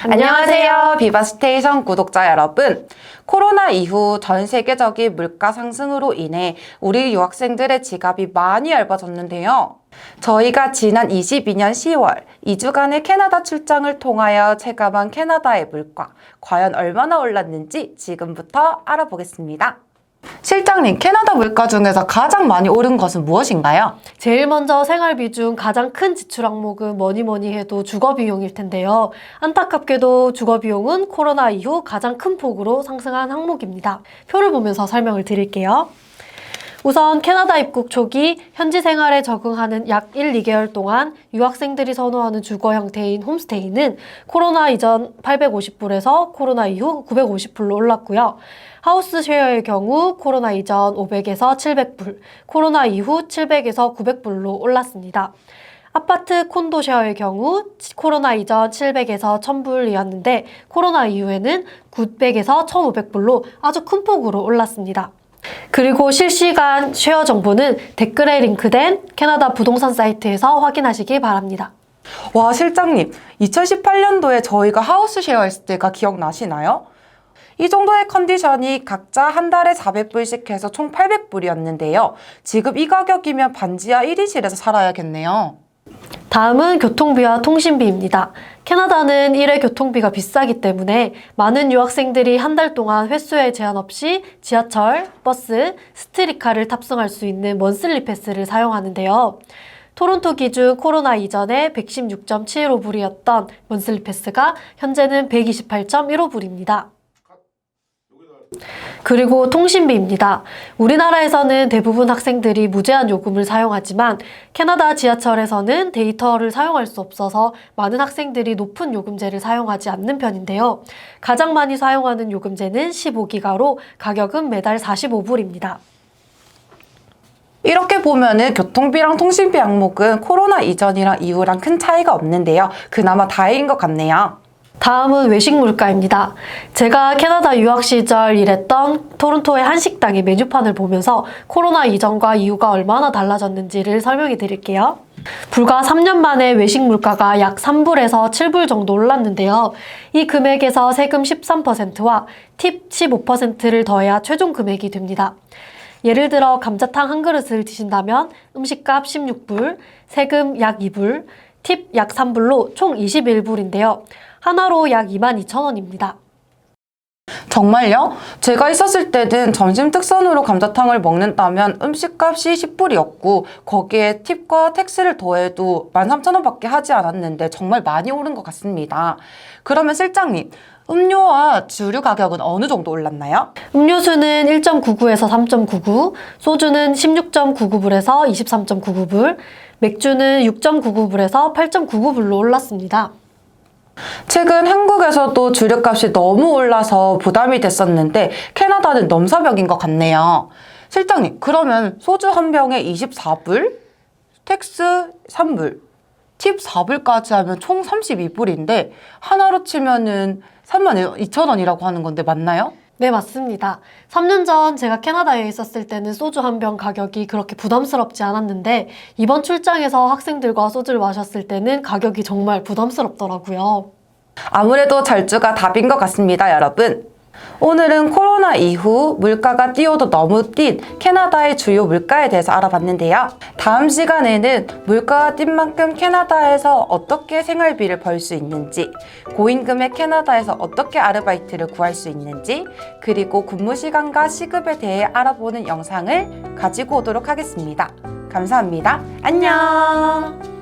안녕하세요, 비바스테이션 구독자 여러분. 코로나 이후 전 세계적인 물가 상승으로 인해 우리 유학생들의 지갑이 많이 얇아졌는데요. 저희가 지난 22년 10월 2주간의 캐나다 출장을 통하여 체감한 캐나다의 물가, 과연 얼마나 올랐는지 지금부터 알아보겠습니다. 실장님, 캐나다 물가 중에서 가장 많이 오른 것은 무엇인가요? 제일 먼저 생활비 중 가장 큰 지출 항목은 뭐니 해도 주거비용일 텐데요. 안타깝게도 주거비용은 코로나 이후 가장 큰 폭으로 상승한 항목입니다. 표를 보면서 설명을 드릴게요. 우선 캐나다 입국 초기 현지 생활에 적응하는 약 1, 2개월 동안 유학생들이 선호하는 주거 형태인 홈스테이는 코로나 이전 850불에서 코로나 이후 950불로 올랐고요. 하우스 쉐어의 경우 코로나 이전 500에서 700불, 코로나 이후 700에서 900불로 올랐습니다. 아파트 콘도 쉐어의 경우 코로나 이전 700에서 1000불이었는데 코로나 이후에는 900에서 1500불로 아주 큰 폭으로 올랐습니다. 그리고 실시간 쉐어 정보는 댓글에 링크된 캐나다 부동산 사이트에서 확인하시기 바랍니다. 와, 실장님, 2018년도에 저희가 하우스 쉐어했을 때가 기억나시나요? 이 정도의 컨디션이 각자 한 달에 400불씩 해서 총 800불이었는데요. 지금 이 가격이면 반지하 1인실에서 살아야겠네요. 다음은 교통비와 통신비입니다. 캐나다는 일회 교통비가 비싸기 때문에 많은 유학생들이 한 달 동안 횟수에 제한 없이 지하철, 버스, 스트리카를 탑승할 수 있는 먼슬리 패스를 사용하는데요. 토론토 기준 코로나 이전에 116.715불이었던 먼슬리 패스가 현재는 128.15불입니다. 그리고 통신비입니다. 우리나라에서는 대부분 학생들이 무제한 요금을 사용하지만 캐나다 지하철에서는 데이터를 사용할 수 없어서 많은 학생들이 높은 요금제를 사용하지 않는 편인데요. 가장 많이 사용하는 요금제는 15기가로 가격은 매달 45불입니다. 이렇게 보면은 교통비랑 통신비 항목은 코로나 이전이랑 이후랑 큰 차이가 없는데요. 그나마 다행인 것 같네요. 다음은 외식 물가입니다. 제가 캐나다 유학 시절 일했던 토론토의 한식당의 메뉴판을 보면서 코로나 이전과 이후가 얼마나 달라졌는지를 설명해 드릴게요. 불과 3년 만에 외식 물가가 약 3불에서 7불 정도 올랐는데요. 이 금액에서 세금 13%와 팁 15%를 더해야 최종 금액이 됩니다. 예를 들어 감자탕 한 그릇을 드신다면 음식값 16불, 세금 약 2불, 팁 약 3불로 총 21불인데요. 하나로 약 22,000원입니다. 정말요? 제가 있었을 때는 점심 특선으로 감자탕을 먹는다면 음식값이 10불이었고 거기에 팁과 텍스를 더해도 13,000원밖에 하지 않았는데 정말 많이 오른 것 같습니다. 그러면 실장님, 음료와 주류 가격은 어느 정도 올랐나요? 음료수는 1.99에서 3.99, 소주는 16.99불에서 23.99불, 맥주는 6.99불에서 8.99불로 올랐습니다. 최근 한국에서도 주류값이 너무 올라서 부담이 됐었는데 캐나다는 넘사벽인 것 같네요. 실장님, 그러면 소주 한 병에 24불, 텍스 3불, 팁 4불까지 하면 총 32불인데 하나로 치면은 32,000원이라고 하는 건데 맞나요? 네, 맞습니다. 3년 전 제가 캐나다에 있었을 때는 소주 한 병 가격이 그렇게 부담스럽지 않았는데 이번 출장에서 학생들과 소주를 마셨을 때는 가격이 정말 부담스럽더라고요. 아무래도 절주가 답인 것 같습니다, 여러분. 오늘은 코로나 이후 물가가 뛰어도 너무 뛴 캐나다의 주요 물가에 대해서 알아봤는데요. 다음 시간에는 물가가 뛴 만큼 캐나다에서 어떻게 생활비를 벌 수 있는지, 고임금의 캐나다에서 어떻게 아르바이트를 구할 수 있는지, 그리고 근무 시간과 시급에 대해 알아보는 영상을 가지고 오도록 하겠습니다. 감사합니다. 안녕!